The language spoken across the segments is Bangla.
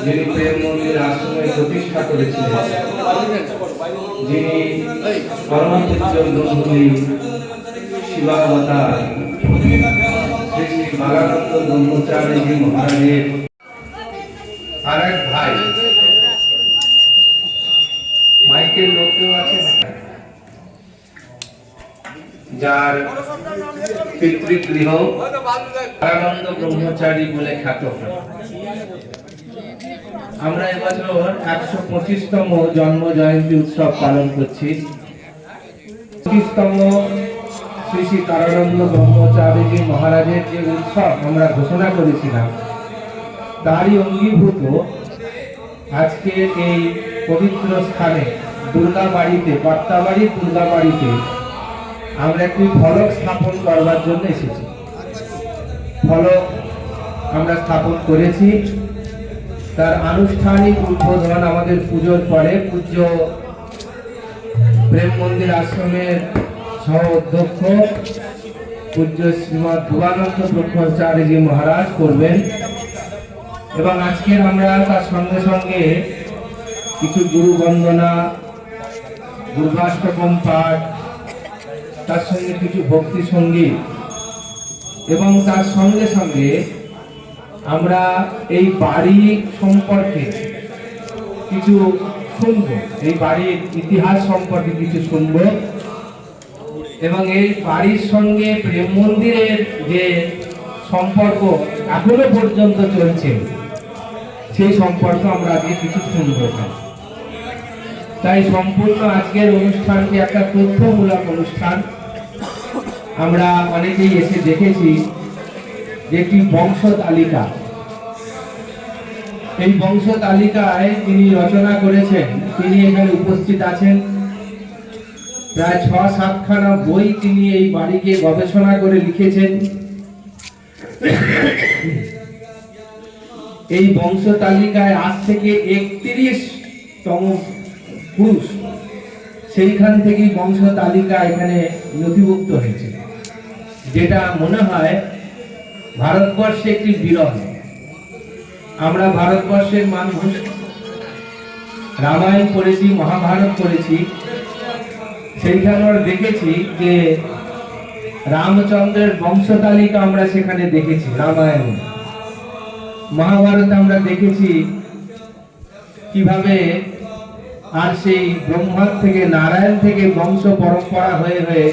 যিনি প্রেম মন্দির আশ্রমে প্রতিষ্ঠা করেছিলেন, যিনি পরম পূজ্য ব্রহ্মী শিবাবতার শ্রী শ্রী বাগানন্দ ব্রহ্মচারীজি মহারাজের আর এক ভাই, মাইকেল লোকেও আছে, যার পিতৃগৃহ বাগানন্দ ব্রহ্মচারী বলে খ্যাত। আমরা এবছর 125তম জন্ম জয়ন্তী উৎসব পালন করছি। 25তম শ্রী শ্রী কারানন্দ ব্রহ্মচারীজি মহারাজের যে উৎসব আমরা ঘোষণা করেছিলাম, তারই অঙ্গীভূত আজকে এই পবিত্র স্থানে দুর্গাবাড়িতে, কর্তাবাড়ির দুর্গাবাড়িতে আমরা একটি ফলক স্থাপন করবার জন্য এসেছি। ফলক আমরা স্থাপন করেছি, তার আনুষ্ঠানিক উদ্বোধন আমাদের পুজোর পরে পূজ্য প্রেম মন্দির আশ্রমের সহ অধ্যক্ষ পূজ্য শ্রীমৎ ভুবানন্দ ব্রহ্মচারীজি মহারাজ করবেন। এবং আজকের আমরা তার সঙ্গে সঙ্গে কিছু গুরু বন্দনা, দুর্গাষ্টকম পাঠ, তার সঙ্গে কিছু ভক্তি সঙ্গীত এবং তার সঙ্গে সঙ্গে আমরা এই বাড়ি সম্পর্কে কিছু শুনব, এই বাড়ির ইতিহাস সম্পর্কে কিছু শুনব এবং এই বাড়ির সঙ্গে প্রেম মন্দিরের যে সম্পর্ক এখনো পর্যন্ত চলছে সেই সম্পর্ক আমরা আজকে কিছু শুনব। তাই সম্পূর্ণ আজকের অনুষ্ঠানটি একটা তথ্যমূলক অনুষ্ঠান। আমরা অনেকেই এসে দেখেছি যে একটি বংশ তালিকা, এই বংশ তালিকায় তিনি রচনা করেছেন, তিনি এখানে উপস্থিত আছেন। প্রায় ৬-৭খানা বই তিনি এই বাড়িকে গবেষণা করে লিখেছেন। এই বংশ তালিকায় আজ থেকে ৩১তম পুরুষ, সেইখান থেকেই বংশ তালিকা এখানে নথিভুক্ত হয়েছে, যেটা মনে হয় ভারতবর্ষে একটি বিরল। আমরা ভারতবর্ষের মানুষ রামায়ণ পড়েছি, মহাভারত পড়েছি, সেইখানে আমরা দেখেছি যে রামচন্দ্রের বংশ তালিকা আমরা সেখানে দেখেছি। রামায়ণ মহাভারতে আমরা দেখেছি কিভাবে আর সেই ব্রহ্মার থেকে, নারায়ণ থেকে বংশ পরম্পরা হয়ে হয়ে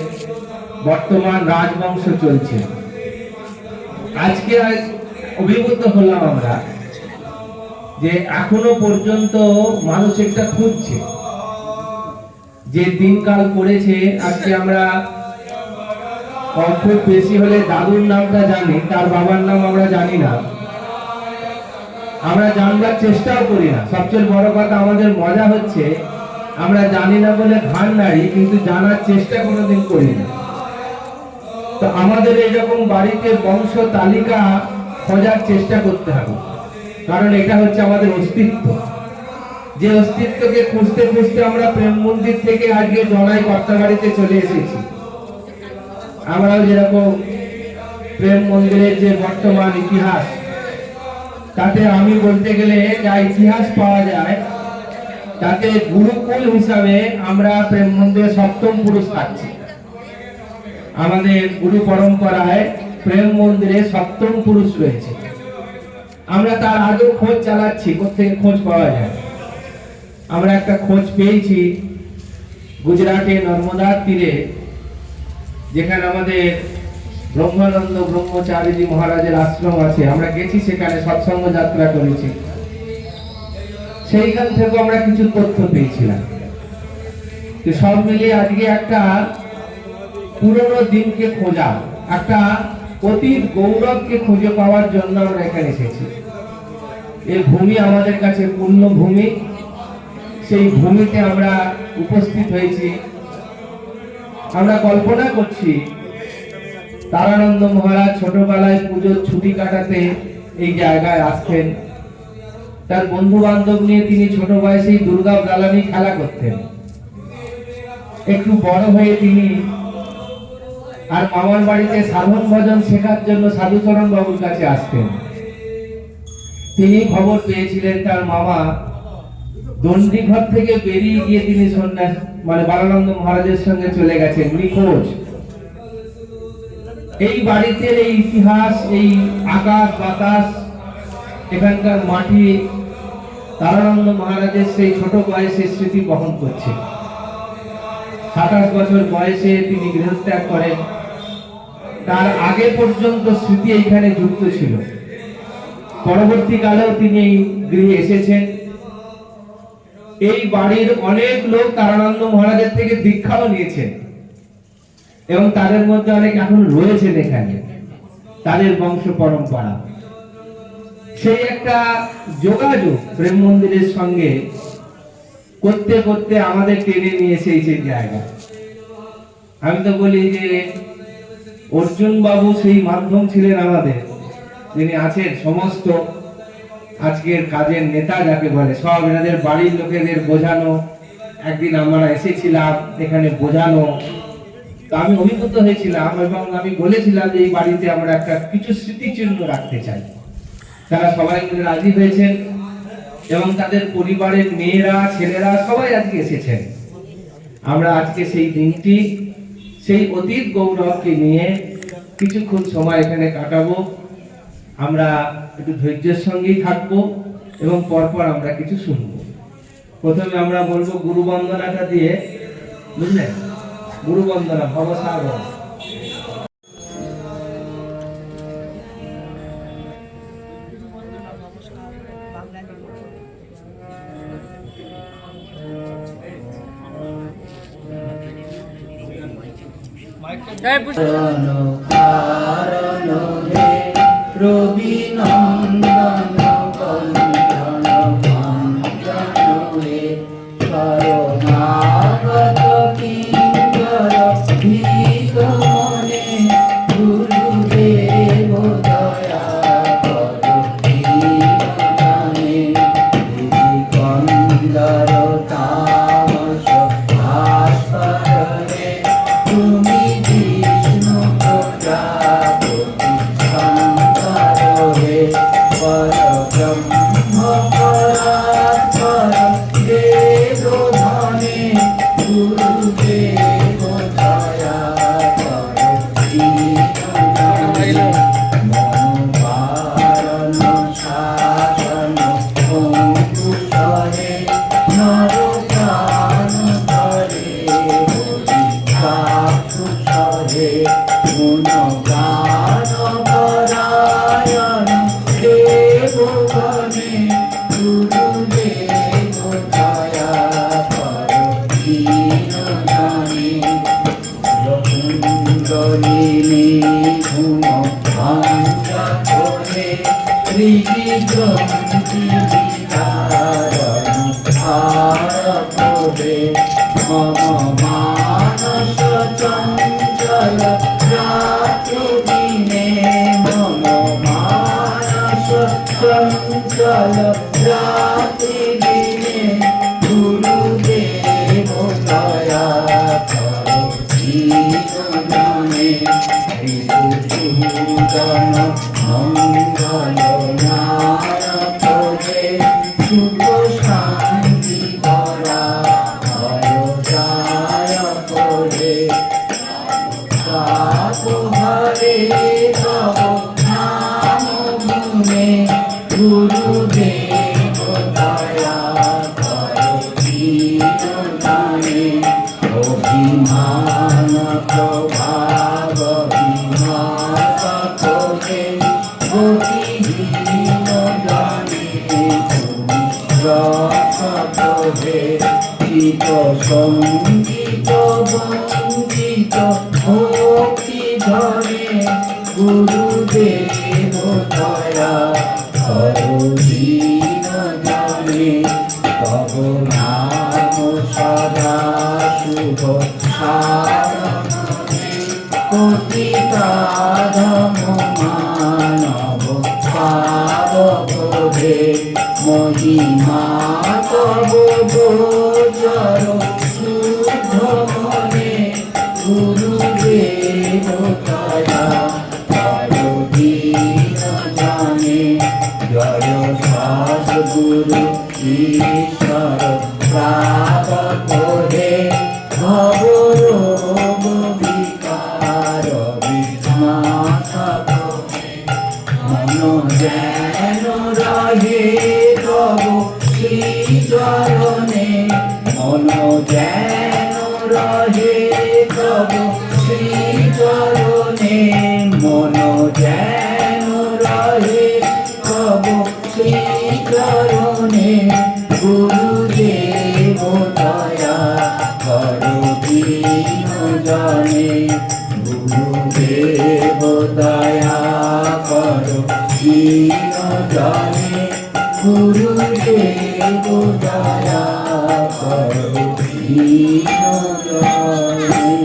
বর্তমান রাজবংশ চলছে। আজকে অভিভূত হলাম আমরা যে এখনো পর্যন্ত মানুষ একটা খুঁজছে, যে দিনকাল পড়েছে। আজকে আমরা খুব বেশি হলে দাদুর নামটা জানি, তার বাবার নাম আমরা জানি না, আমরা জানবার চেষ্টাও করি না। সবচেয়ে বড় কথা, আমাদের মজা হচ্ছে আমরা জানি না বলে ঘাড় নাড়ি, কিন্তু জানার চেষ্টা কোনোদিন করি না। তো আমাদের এইরকম বাড়িতে বংশ তালিকা খোঁজার চেষ্টা করতে হবে, কারণ এটা হচ্ছে আমাদের অস্তিত্ব। যে অস্তিত্বকে খুঁজতে খুঁজতে আমরা প্রেম মন্দির থেকে আজকে জনাই কর্তাবাড়িতে চলে এসেছি। আমরাও যেরকম প্রেম মন্দিরের যে বর্তমান ইতিহাস, তাতে আমি বলতে গেলে যা ইতিহাস পাওয়া যায়, তাতে গুরুকুল হিসাবে আমরা প্রেম মন্দিরে সপ্তম পুরুষ পাচ্ছি। আমাদের গুরু পরম্পরায় প্রেম মন্দিরে সপ্তম পুরুষ রয়েছে। আমরা তার আগেও খোঁজ চালাচ্ছি, কোথেকে খোঁজ পাওয়া যায়। আমরা একটা খোঁজ পেয়েছি গুজরাটে নর্মদার তীরে, যেখানে আমাদের ব্রহ্মানন্দ ব্রহ্মচারীজি মহারাজের আশ্রম আছে। আমরা গেছি সেখানে, সৎসঙ্গ যাত্রা করেছি। সেইখান থেকে আমরা কিছু তথ্য পেয়েছিলাম। তো সব মিলিয়ে আজকে একটা পুরনো দিনকে খোঁজা, একটা অতীত গৌরবকে খুঁজে পাওয়ার জন্য আমরা এখানে এসেছি। এই ভূমি আমাদের কাছে পূর্ণ ভূমি, সেই ভূমিতে আমরা উপস্থিত হয়েছি। আমরা কল্পনা করছি তারানন্দ মহারাজ ছোটবেলায় পুজোর ছুটি কাটাতে এই জায়গায় আসতেন। তার বন্ধু বান্ধব নিয়ে তিনি ছোট বয়সেই দুর্গা গালানি খেলা করতেন। একটু বড় হয়ে তিনি আর মামার বাড়িতে সাধন ভজন শেখার জন্য সাধুচরণ বাবুর কাছে আসতেন। তিনি খবর পেয়েছিলেন তার মামা দণ্ডীঘর থেকে বেরিয়ে গিয়ে তিনি সন্ন্যাস বালানন্দ মহারাজের সঙ্গে চলে গেছেন নিখোঁজ। এই বাড়িতে এই ইতিহাস, এই আকাশ বাতাস, এখানকার মাটি তারানন্দ মহারাজের সেই ছোট বয়সের স্মৃতি বহন করছে। 27 বছর বয়সে তিনি গৃহত্যাগ করেন। তার আগে পর্যন্ত স্মৃতি এইখানে যুক্ত ছিল। পরবর্তীকালেও তিনি এই গৃহে এসেছেন। এই বাড়ির অনেক লোক তারানন্দ মহারাজের থেকে দীক্ষাও নিয়েছেন এবং তাদের মধ্যে অনেক এখন রয়েছেন এখানে, তাদের বংশ পরম্পরা। সেই একটা যোগাযোগ প্রেম মন্দিরের সঙ্গে করতে করতে আমাদের টেনে নিয়ে সেই জায়গা। আমি তো বলি যে অর্জুন বাবু সেই মাধ্যম ছিলেন আমাদের, যিনি আছেন সমস্ত আজকের কাজের নেতা যাকে বলে, সব এনাদের বাড়ির লোকেদের বোঝানো। একদিন আমরা এসেছিলাম এখানে বোঝানো, তো আমি অভিভূত হয়েছিলাম এবং আমি বলেছিলাম যে এই বাড়িতে আমরা একটা কিছু স্মৃতিচিহ্ন রাখতে চাই। তারা সবাই মিলে রাজি হয়েছেন এবং তাদের পরিবারের মেয়েরা ছেলেরা সবাই আজকে এসেছেন। আমরা আজকে সেই দিনটি, সেই অতীত গৌরবকে নিয়ে কিছুক্ষণ সময় এখানে কাটাবো। আমরা একটু ধৈর্যের সঙ্গেই থাকবো এবং পরপর আমরা কিছু শুনবো। প্রথমে আমরা বলবো গুরু বন্দনাটা দিয়ে, বুঝলেন? গুরু বন্দনা ভবসাগর। রবি নন্দন কল্যাণ মঞ্জনে শরণাগত কিঙ্কর ভীত মনে গুরুদেব দয়া করো দীনজনে কন্দর তামস ভাস্করে তুমি বিষ্ণু প্রজাপতি শঙ্করে পরব্রহ্ম পরাৎপর দেব ধনে গুরুদেব দয়া করো দীনজনে মনোবারণ শাসন অঙ্কুশরে নরপ্রাণ ধরে হরিকাকুশরে গুণগান পরায়ণ দেবগণে গুরুদেব দয়া করো দীনজনে কুণ্ডলিনী ঘুম ভাঙ্গা করে ত্রিগ্রন্থি বিতারণ হার করে মম মানস চঞ্চল রাত্রি দিনে মম মানস চঞ্চল রাত্রি দিনে গুরুদেব দয়া করো দীনজনে ঋতুসূদন মঙ্গল নায়ক হে সুখ শান্তি ভরা ভরদায়ক হে হরে তব নাম গুণে গুরুদেব দয়া করো জীবনে অভিমান প্রভাব বিমত করে গতিহীন জানে তুমি রক্ষক হে চিত সঙ্গীত বঞ্চিত ভক্তি ধরে গুরুদেব দয়া করো দীন জানে তব নাম সদা শুভ পতিতাধম মানব পাবক হে মহিমা তব গোচর শুদ্ধ মনে গুরুদেব দয়া করো দীন জানে জয় সদ্গুরু ঈশ্বর প্রাপক হে ভব রোগ বিকার বিনাশক মন যেন রহে তব শ্রী চরণে মন যেন রহে তব শ্রী চরণে মন যেন রহে তব শ্রী চরণে গুরুদেব দয়া করো দীন জানে গুরুদেব দয়া করো দীন জানে গুরুদেব দয়া করো দীন জানে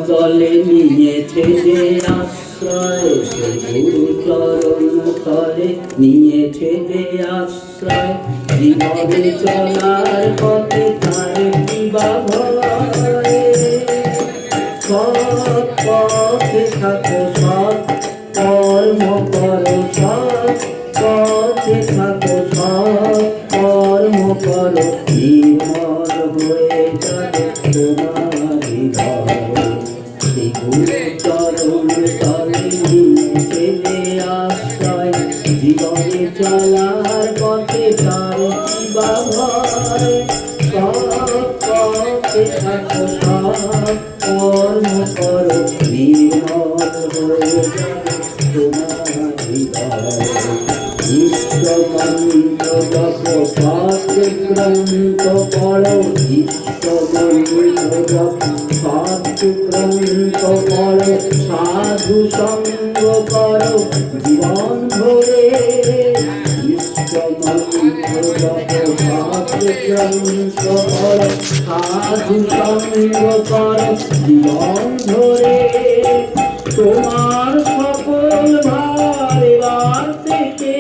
তলে নিয়েছে যে আশ্রয় সে গুরু চরণ তলে নিয়েছে যে আশ্রয় জীবনে চলার পথে তার কিবা ভয় সৎ পথে থাকো সৎ কর্ম করো সৎ পথে থাকো সৎ কর্ম করো নির্মল হয়ে যাবে তোমার হৃদয় শ্রী গুরু চরণ তলে নিয়েছে যে আশ্রয় জীবনে চলার পথে তার কিবা ভয় সৎ পথে থাকো সৎ কর্ম করো নির্মল হয়ে যাবে তোমার হৃদয় ইষ্টমন্ত্র জপ সৎ গ্রন্থ পড়ো ইষ্টমন্ত্র জপ সৎ গ্রন্থ পড়ো সাধু সঙ্গ করো জীবন ধরে ইষ্টমন্ত্র জপ সৎ গ্রন্থ পড়ো সাধু সঙ্গ করো জীবন ধরে তোমার সকল ভার এবার থেকে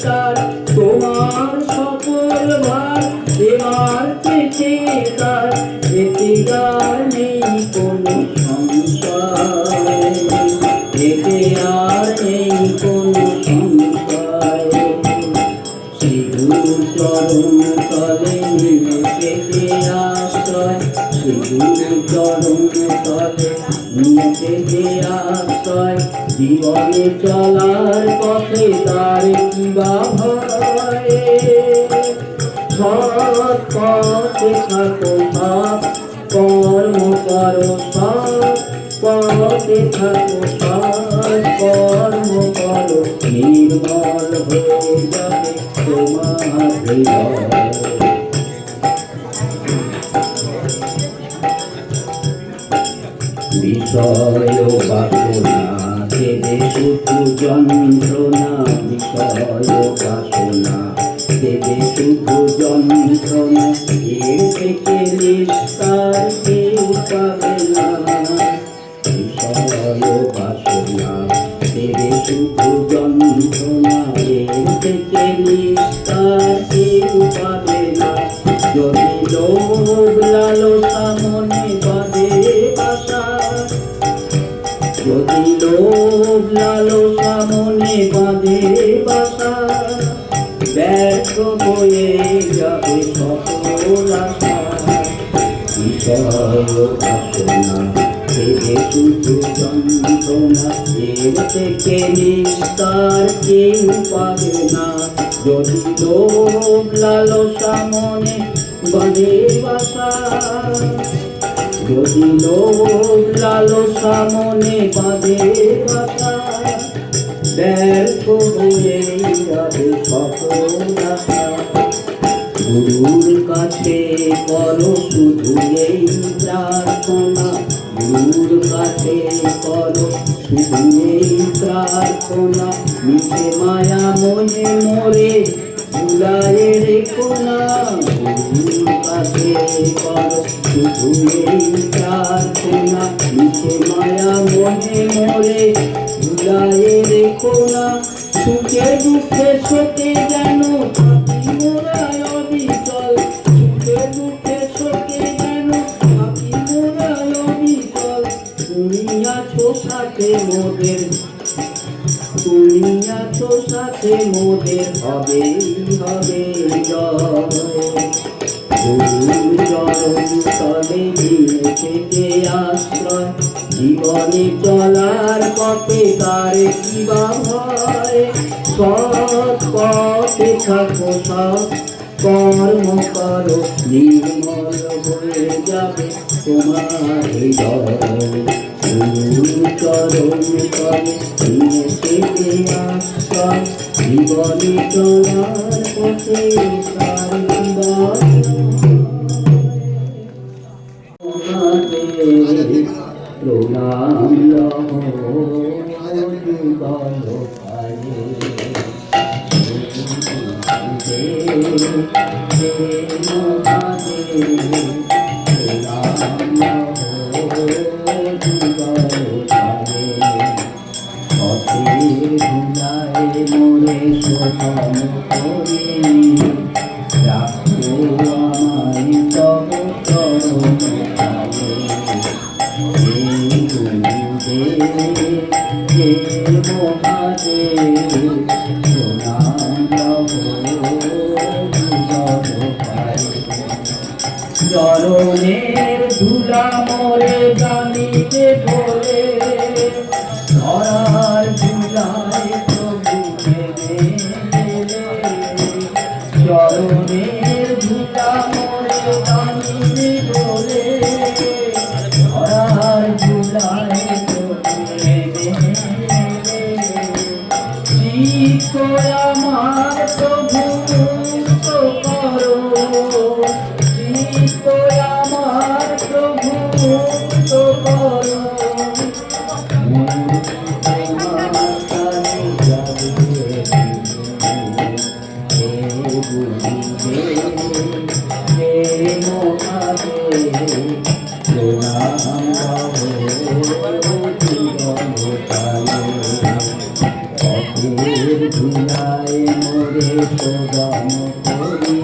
তার তোমার সকল ভার এবার থেকে তার এতে আর নেই কোনো সংশয় এতে আর নেই কোনো সংশয় শ্রী গুরু চরণ তলে নিয়েছে যে আশ্রয় শ্রী গুরু চরণ তলে নিয়েছে যে আশ্রয় জীবনে চলার পথে তার কিবা ভয় সৎ পথে থাকো সৎ কর্ম করো সৎ পথে থাকো সৎ কর্ম করো নির্মল হয়ে যাবে তোমার হৃদয় বিষয় বাসনা দেবে শুধু যন্ত্রণা বিষয় বাসনা দেবে শুধু যন্ত্রণা এর থেকে নিস্তার কেউ পাবে না বিষয় বাসনা দেবে শুধু যন্ত্রণা এর থেকে নিস্তার কেউ পাবে না যদি লোভ লালসা মনে বাঁধে বাসা যদি লোভ লালসা মনে বাঁধে বাসা, ব্যর্থ হয়ে যাবে সকল আশা। বিষয় বাসনা থেকে শুধু যন্ত্রণা, এর থেকে নিস্তার কেউ পাবে না। যদি লোভ লালসা মনে বাঁধে বাসা, যদি লোভ লালসা মনে বাঁধে বাসা, ব্যর্থ হয়ে যাবে সকল আশা। গুরুর কাছে করো শুধু এই প্রার্থনা, গুরুর কাছে করো শুধু এই প্রার্থনা। মিশে মায়া মনে মোরে ভুলায়ে রেখো না, গুরুর কাছে করো শুধু এই প্রার্থনা। মিশে মায়া মনে মোরে ভুলায়ে রেখো না। সুখে দুঃখে শোকে যেন থাকি মোরা অবিচল, সুখে দুঃখে শোকে যেন থাকি মোরা অবিচল। তুমি আছো সাথে মোদের, তুমি আছো সাথে মোদের, হবেই হবে জয়। গুরুর চরণ তলে দিনে থেকে আশ্রয়, জীবনে চলার পথে তার কি বা ভয়। সৎ পথে থাকো, সৎ কর্ম করো, নির্মল হয়ে যাবে তোমার হৃদয়। গুরুর চরণ তলে দিনে থেকে আশ্রয়, জীবনে চলার পথে তার কি বা প্রণাম লহো যুগল ভায়ে। মোরে শোভন করি রাখো আমায় তব চরণ তলে। চরণের ধুলা মোরে জানিতে বলে, ধরার ধুলায় প্রভু নেমে এলে। চরণের ধুলা মোরে জানিতে বলে, ধরার ধুলায় প্রভু নেমে এলে। চিত্ত আমার প্রভু মুক্ত করো, চিত্ত আমার প্রভু মুক্ত করো। ধুলায় মোরে শোভন করি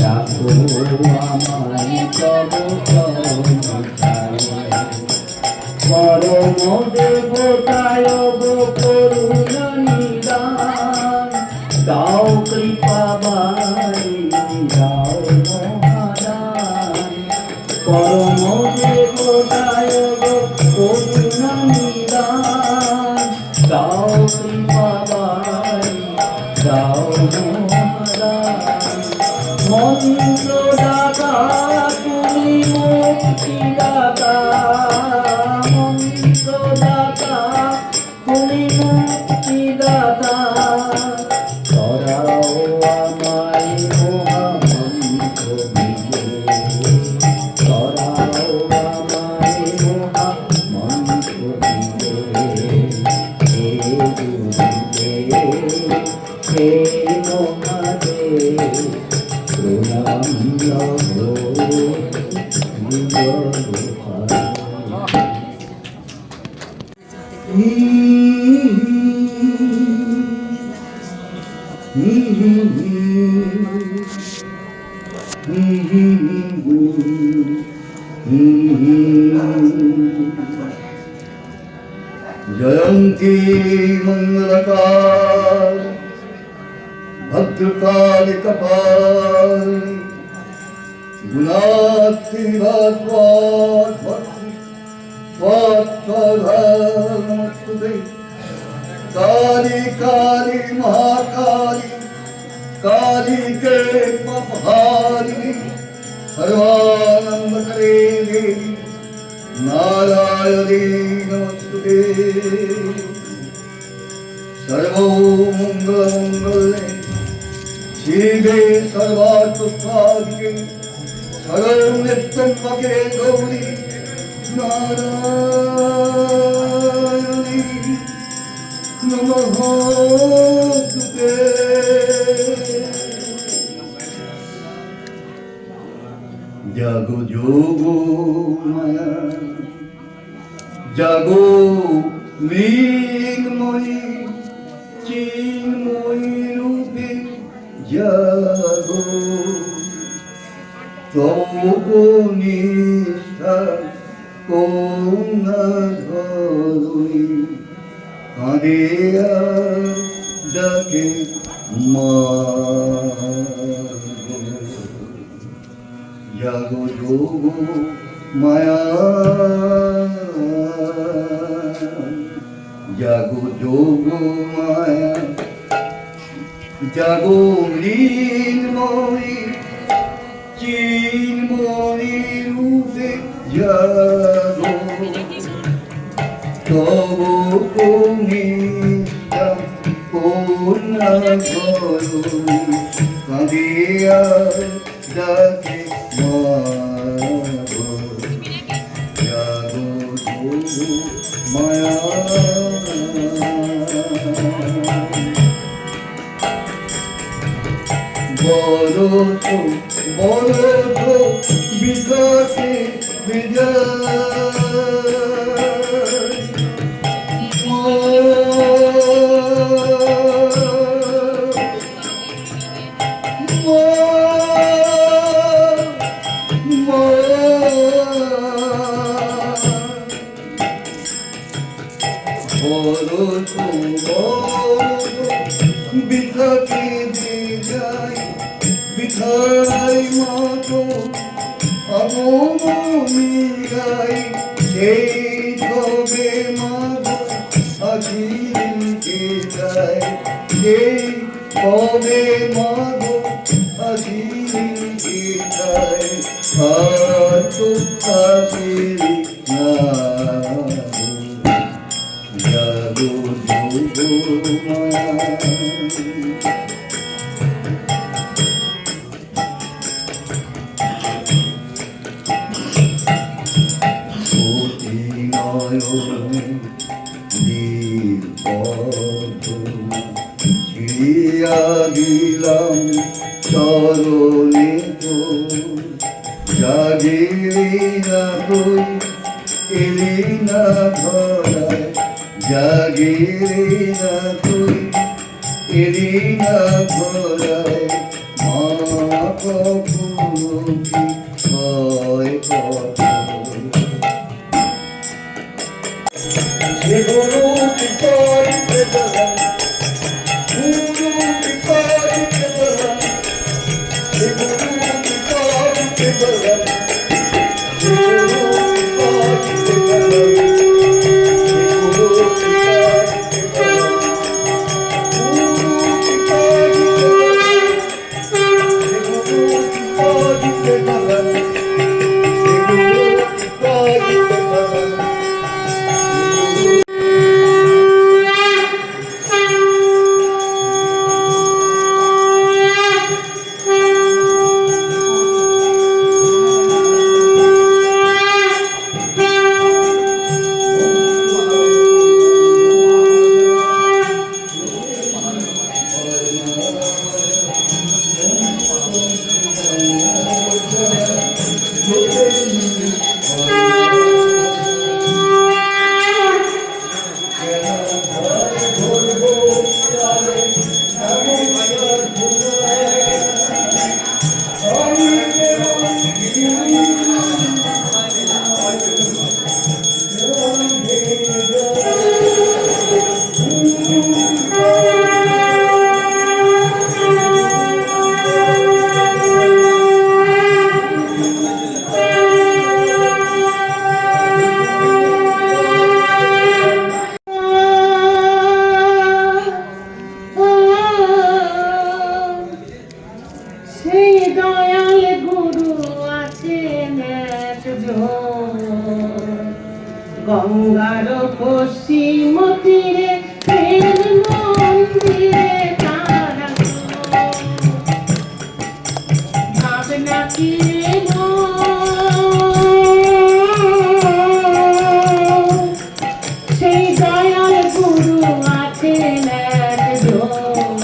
রাখো আমায় তব চরণ তলে। পরম দেবতায় গো করুণা নিদান, দাও কৃপা বাড়ি দাও মহাদান। পরম দেবতায় গো করুণা নিদান, দাও কৃপা বাড়ি দাও মহাদান। মন্ত্র দাতা তুমি মুক্তি দাতা, মন্ত্র দাতা তুমি মুক্তি দাতা। করাও আমায় মহামন্ত্র দিয়ে, করাও আমায় মহামন্ত্র দিয়ে। হে গুরুদেব হে মহাদেব প্রণাম লহো যুগল ভায়ে। জয়ন্তী মঙ্গলকাল ভদ্রকালী কপালি গুণাত্রি নমস্তুতে কালী কালী মহাকালী काली के पहारी सर्वानंदकरे देवी नारायणी नमस्ते सर्वमंगलमंगले शिवे सर्वार्थसाधिके सर्वनित्यम्बके गौरी नारायणी नमोस्तुते जागो जोगो माया जागो मृगमयी चिन्मयी रूपे जागो तबो निष्ठा को न धरुई कांदिया डाके जागो जोगो माया जागो जोगो माया जागो मृन्मयी चिन्मयी रूपे जागो तबो निष्ठा पूर्ण करो कांदिया डाके जागो जोगो माया বড় বিকাশে বিকাশে বিজয় বিধাই মতো অবমিগাই সেই তবে মাধ আজিকে যায় সেই তবে মাধ আজিকে যায় আর তো আসেরি না জাগো যোগো মায়া দিলাম চরণে তো জাগিলি না তুই এলি না ধরায় জাগিলি না তুই এলি না ধরায় মা কপুরুকি হয় কথা সেগুলো বিপরীতে বলা গঙ্গার পশ্চিম তীরে প্রেম মন্দিরে তারা ভাবনা কিরে সেই দয়াল গুরু আছেন একজন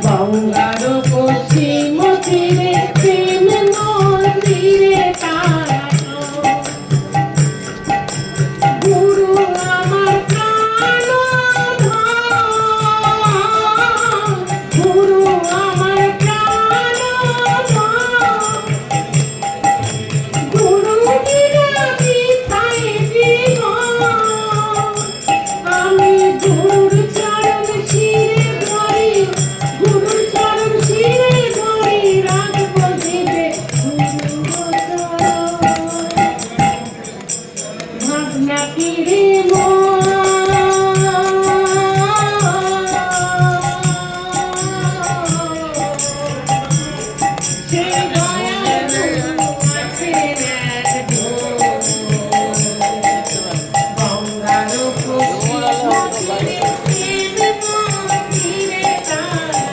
গঙ্গার পশ্চিম তীরে প্রেম মন্দিরে তারা গুরু আমার প্রাণধন গুরু আমার প্রাণধন গুরু বিনা বৃথায় জীবন আমি গুরুর চরণ শিরে ধরি গুরুর চরণ শিরে ধরি রাখব দেবে ভাবনা কিরে সে দয়াল গুরু আছেন একজন গঙ্গার পশ্চিম তীরে প্রেম মন্দিরে তারা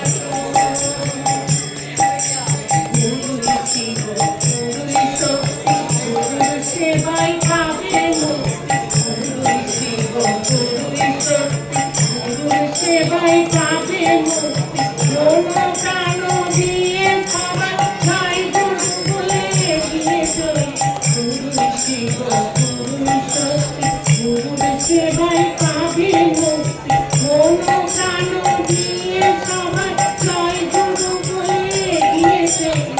গুরুই শিব গুরুই শক্তি গুরুর সেবায় পাবে মুক্তি গুরুই শিব গুরুই শক্তি গুরুর সেবায় পাবে মুক্তি মন প্রাণ দিয়ে সবাই জয় গুরু বলে এগিয়ে চলি গুরুই শিব গুরুই শক্তি গুরুর সেবায় পাবে মুক্তি মন প্রাণ দিয়ে সবাই জয় গুরু বলে এগিয়ে চলি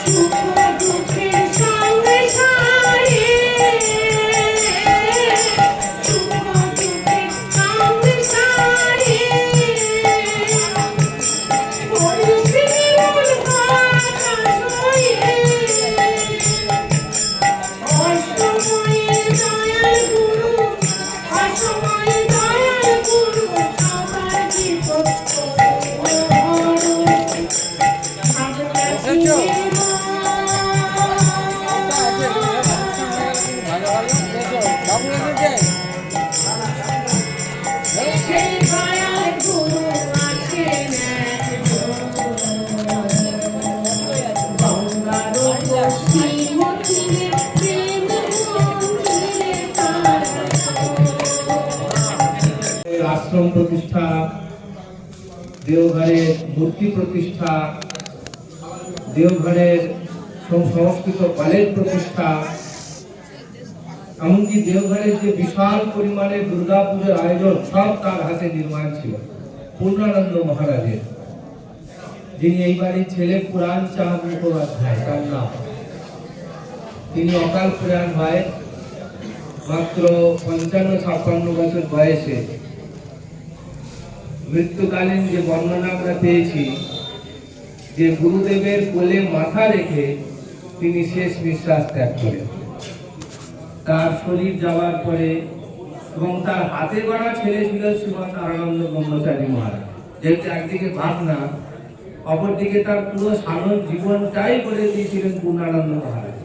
সুখ দুঃখের সঙ্গে সারে সুখ দুঃখের সঙ্গে সারে পরিশ্রীমূল ভাষা সয়ে অসময়ে দয়াল গুরু অসময়ে দয়াল গুরু সবার বিপদ সেই দয়াল গুরু আছেন গঙ্গার পশ্চিম তীরে প্রেম মন্দিরে তারা আশ্রম প্রতিষ্ঠা, দেওঘরের মূর্তি প্রতিষ্ঠা, দেওঘরের সংস্কৃত কলেজ প্রতিষ্ঠা, এমনকি দেওঘরের যে বিশাল পরিমাণের দুর্গা পুজোর আয়োজন সব তার হাতে নির্মাণ ছিল পূর্ণানন্দ মহারাজের, যিনি এই বাড়ির ছেলে পুরাণ চাঁদ মুখোপাধ্যায় তার নাম। তিনি অকাল প্রয়াণ হয় মাত্র 55-56 বছর বয়সে। মৃত্যুকালীন যে বর্ণনা আমরা পেয়েছি যে গুরুদেবের কোলে মাথা রেখে তিনি শেষ নিঃশ্বাস ত্যাগ করেন। তার শরীর যাওয়ার পরে এবং তার হাতে গড়া ছেলে ছিল শ্রীমৎ তারানন্দ ব্রহ্মচারী মহারাজ, যেহেতু একদিকে ভাবনা অপরদিকে তার পুরো সাধন জীবনটাই করে দিয়েছিলেন পূর্ণানন্দ মহারাজ,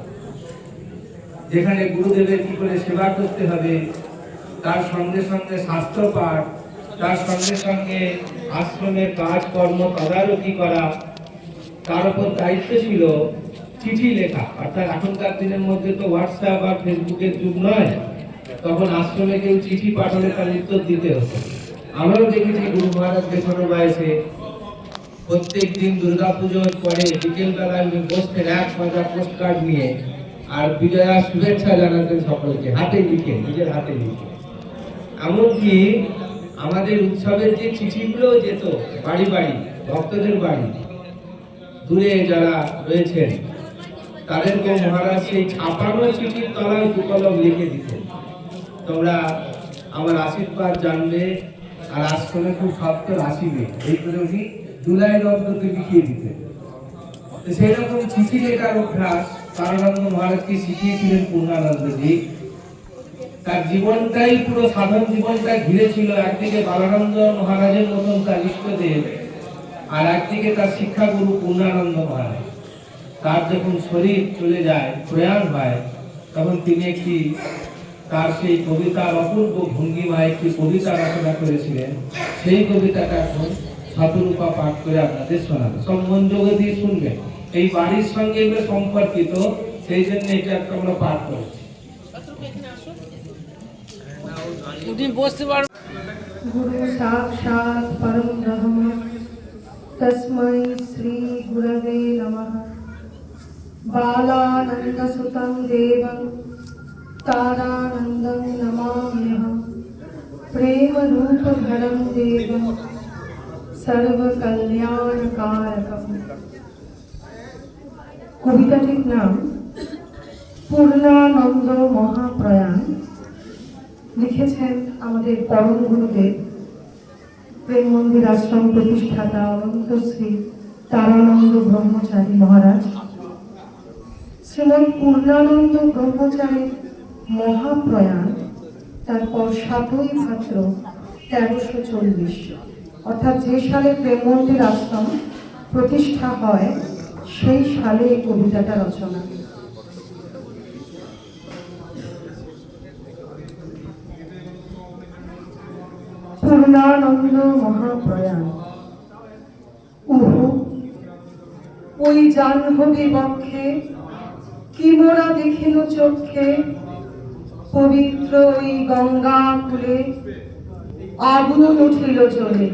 যেখানে গুরুদেবের কি করে সেবা করতে হবে, তার সঙ্গে সঙ্গে শাস্ত্র পাঠ, তার সঙ্গে সঙ্গে আশ্রমের কাজ কর্ম তদারকি করা, তার উপর দায়িত্ব ছিল চিঠি লেখা। অর্থাৎ এখনকার দিনের মধ্যে তো হোয়াটসঅ্যাপ আর ফেসবুকের যুগ নয়, তখন আশ্রমে কেউ চিঠি পাঠালে তার উত্তর দিতে হতো। আমরাও দেখেছি গুরু মহারাজ ছোট বয়সে প্রত্যেক দিন দুর্গাপুজোর পরে বিকেলবেলায় বসতেন এক পাতা পোস্ট কার্ড নিয়ে, আর বিজয়া শুভেচ্ছা জানাতেন সকলকে হাতে লিখে, নিজের হাতে লিখে। এমনকি আমাদের উৎসবের যে চিঠিগুলো যেত বাড়ি বাড়ি, ভক্তদের বাড়ি, দূরে যারা রয়েছেন তাদেরকে মহারাজ সেই ছাপানো চিঠির তলায় দু কলম লিখে দিতেন, তোমরা আমার আশীর্বাদ জানবে আর আশ্রমে খুব সত্তর আসিবে, এই করে উনি জুলাই অন্ততে লিখিয়ে দিতেন। তো সেই রকম চিঠি লেখার অভ্যাস তারানন্দ মহারাজকে শিখিয়েছিলেন পূর্ণানন্দজি। তার জীবনটাই পুরো সাধন জীবনটা ঘিরে ছিল একদিকে বালানন্দ মহারাজের মতন তার ইষ্টদেব, আর একদিকে তার শিক্ষাগুরু পূর্ণানন্দ মহারাজ। তার যখন শরীর চলে যায়, প্রয়াণ হয়, তখন তিনি একটি তার সেই কবিতার অপূর্ব ভঙ্গিমায় একটি কবিতা রচনা করেছিলেন। সেই কবিতাটা এখন শতরূপা পাঠ করে আপনাদের শোনাবে, সব মনোযোগ দিয়ে শুনবেন। এই বাড়ির সঙ্গে এগুলো সম্পর্কিত, সেই জন্য এটা একটা আমরা পাঠ করেছি। गुरु साक्षात् परम ब्रह्म तस्मै श्री गुरवे नमः। बालानन्दसुतं देवं तारानन्दं नमाम्यहं। प्रेमरूपधरं देवं सर्वकल्याणकारकम्। কবিতাটির নাম পূর্ণানন্দ মহাপ্রয়াণ। লিখেছেন আমাদের পরম গুরুদেব, প্রেম মন্দির আশ্রম প্রতিষ্ঠাতা অনন্ত শ্রী তারানন্দ ব্রহ্মচারী মহারাজ। শ্রীমৎ পূর্ণানন্দ ব্রহ্মচারীর মহাপ্রয়াণ তারপর 7ই ভাদ্র 1340, অর্থাৎ যে সালে প্রেম মন্দির আশ্রম প্রতিষ্ঠা হয় সেই সালে এই কবিতাটা রচনা। পূর্ণানন্দ মহাপ্রয়াণ। উহু ওই জাহ্নবী বক্ষে কি মোরা দেখিল চক্ষে, পবিত্র ওই গঙ্গা কূলে আগুন উঠিল জ্বলে।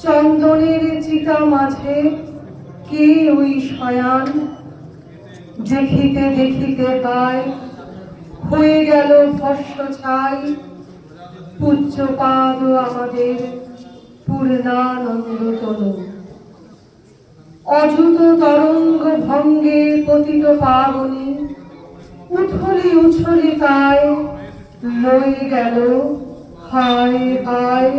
চন্দনের চিতা মাঝে কে ওই শয়ান, দেখিতে দেখিতে হায় হয়ে গেল ভস্ম ছাই। পূজ্যপাদ আমাদের পূর্ণানন্দ তনু, অযুত তরঙ্গ ভঙ্গে পতিত পাবনী। উছলি উছলি তাই লয়ে গেল হায় হায়।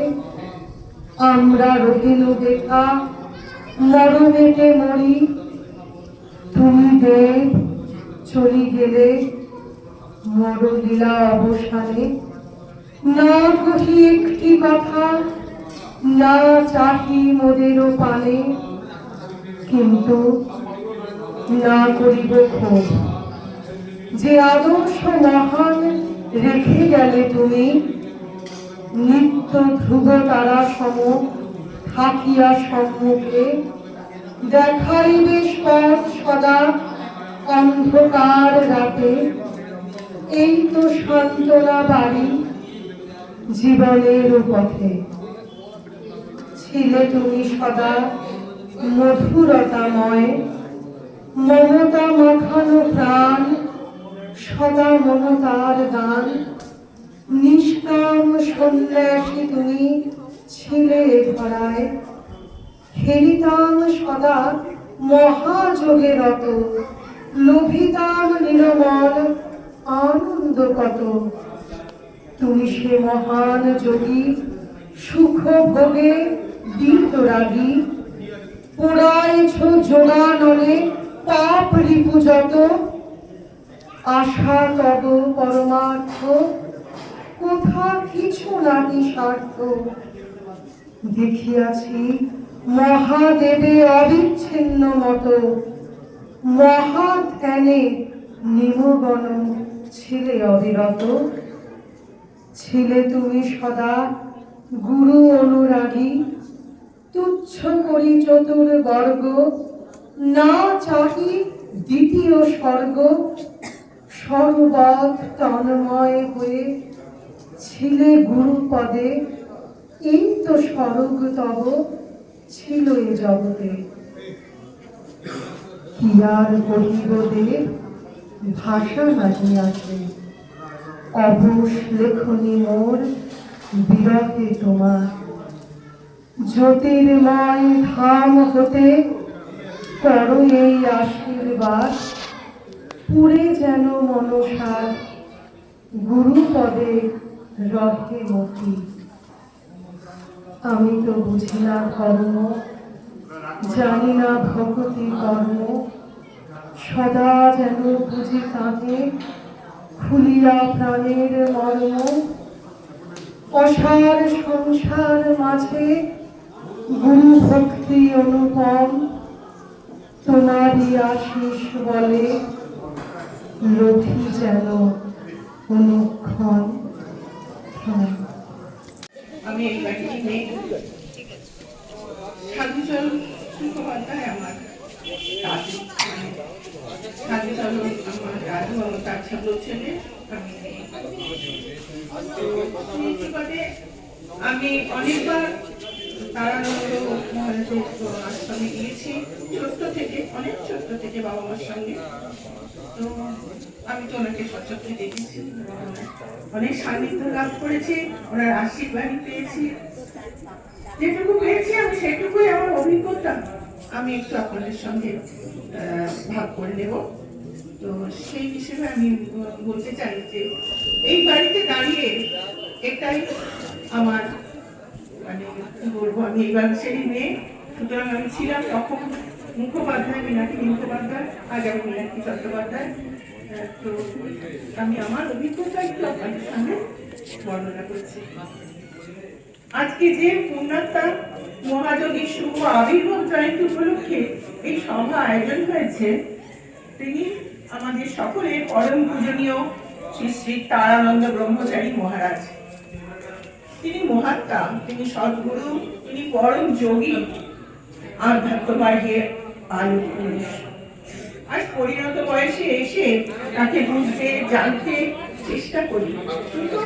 আমরা রহিলু দেখা মরণেতে মরি, তুমি দেব চলি গেলে মরলীলা অবসানে। না কহি একটি কথা, না চাহি মোদেরও পানে, কিন্তু না করিব ক্ষোভ। যে আদর্শ মহান রেখে গেলে তুমি, নিত্য ধ্রুব তারা সম থাকিয়া সম্মুখে। দেখাইবে পথ সদা অন্ধকার রাতে, এই তো সান্ত্বনা বাড়ি জীবনের পথে। ছিলে তুমি সদা মধুরতাময়, মমতা মাখানো প্রাণ, সদা মমতার গান। নিষ্কাম সন্ন্যাসী তুমি ছিলে ধরায়, খেলিতাম সদা মহাযোগে রত। লোভিতাম নিরমল আনন্দ কত, তুমি সে মহান যোগী সুখ ভোগে বিতরাগী। পোড়াইছ যোগানলে পাপ রিপু যত, আশা তব পরমার্থ কোথা কিছু নাহি স্বার্থ। দেখিয়াছি মহাদেবে অবিচ্ছিন্ন মত, মহাধ্যানে নিমগণ ছিলে অবিরত। ছিলে তুমি সদা গুরু অনুরাগী, তুচ্ছ করি চতুর্বর্গ। না চাহি দ্বিতীয় স্বর্গ, সর্বত তন্ময় হয়ে ছিলে গুরু পদে। এই তো স্বর্গ তব ছিল এ জগতে। কি আর কহিব দেব, ভাষা নাহি আছে। অবশ লেখনি মোর বিরহে তোমার, জ্যোতির্ময় ধাম হতে করো এই আশীর্বাদ। পুরে যেন মনসার গুরু পদে রহে মতি। আমি তো বুঝি না ধর্ম, জানি না ভগতি কর্ম। সদা যেন বুঝি কাঁধে খুলিয়া প্রাণের মর্ম। অসার সংসার মাঝে গুরু ভক্তি অনুপম, তোমারই আশিস বলে রথি যেন অনুক্ষণ হয়। আমি এই বাড়িটি নেই। সাধুচরণ মুখোপাধ্যায় আমার দাদু, সাধুচরণ আমার দাদু, আমার তার ছোট ছেলে। আমি অনেকবার তারানন্দ মহারাজের আশ্রমে গিয়েছি, ছোট্ট থেকে, অনেক ছোট্ট থেকে বাবা মার সঙ্গে। তো আমি তো ওনাকে সচক্ষে দেখেছি, অনেক সান্নিধ্য লাভ করেছি, ওনার আশীর্বাদ পেয়েছি। যেটুকু পেয়েছি আমি সেটুকুই আমার অভিজ্ঞতা আমি একটু আপনাদের সঙ্গে ভাগ করে নেব। তো সেই হিসেবে আমি বলতে চাই যে এই বাড়িতে দাঁড়িয়ে এটাই আমার মানে কি বলবো, আমি এই বাংশেরই মেয়ে। সুতরাং আমি ছিলাম তখন মুখোপাধ্যায়, মীনাক্ষী মুখোপাধ্যায়, আজ আমি মীনাক্ষী চট্টোপাধ্যায়। তো আমি আমার অভিজ্ঞতা একটু আপনাদের সামনে বর্ণনা করছি। আজকে যে পুণ্যাত্মা মহাযোগী শুভ আবির্ভাব জয়ন্তী উপলক্ষে এই সভা আয়োজন হয়েছে, তিনি আমাদের সকলের পরম পূজনীয় শ্রী শ্রী তারানন্দ ব্রহ্মচারী মহারাজ। তিনি মহাত্মা, তিনি সদ্গুরু, তিনি পরম যোগী, আধ্যাত্মবাহ্যের আলোক পুরুষ। আজ পরিণত বয়সে এসে তাকে বুঝতে জানতে চেষ্টা করি, কিন্তু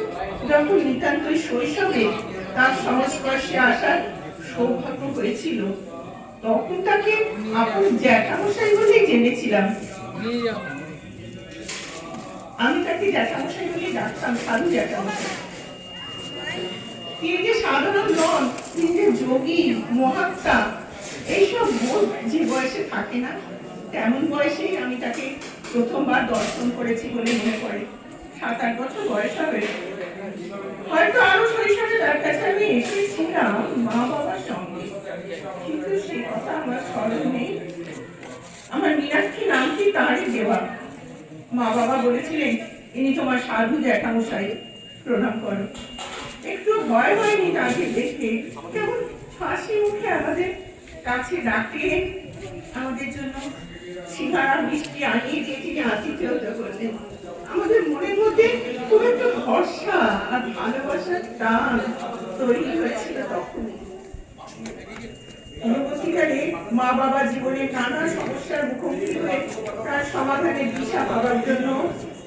যখন নিতান্তই শৈশবে তার সংস্পর্শে আসার সৌভাগ্য হয়েছিল, তখন তাকে আপন জ্যাঠামশাই বলেই জেনেছিলাম। আমি তাকে জ্যাঠামশাই বলেই ডাকতাম, সাধু জ্যাঠামশাই। তিনি যে সাধারণ নন, তিনি যে যোগী, মহাত্মা, এইসব বোধ যে বয়সে থাকে না, তেমন বয়সেই আমি তাকে প্রথমবার দর্শন করেছি বলে মনে পড়ে। 7-8 বছর বয়স হবে, হয়তো আরো শৈশবে তার কাছে আমি এসেছিলাম মা বাবার সঙ্গে, কিন্তু সে কথা আমার স্মরণ নেই। আমার মীনাক্ষী নামটি তারই দেওয়া। মা বাবা বলেছিলেন, ইনি তোমার সাধু জ্যাঠামশাই, প্রণাম করো। একটু ভয় হয়নি তাকে দেখে, কেমন হাসি মুখে আমাদের কাছে ডাকলেন, আমাদের জন্য সিঙ্গারা মিষ্টি আনিয়ে দিয়ে তিনি আতিথেয়ত করলেন। আমাদের মনের মধ্যে খুব একটা ভরসা আর ভালোবাসার টান তৈরি হয়েছিল তখনই। পরবর্তীকালে মা বাবা জীবনের নানা সমস্যার মুখোমুখি হয়ে তার সমাধানের দিশা পাওয়ার জন্য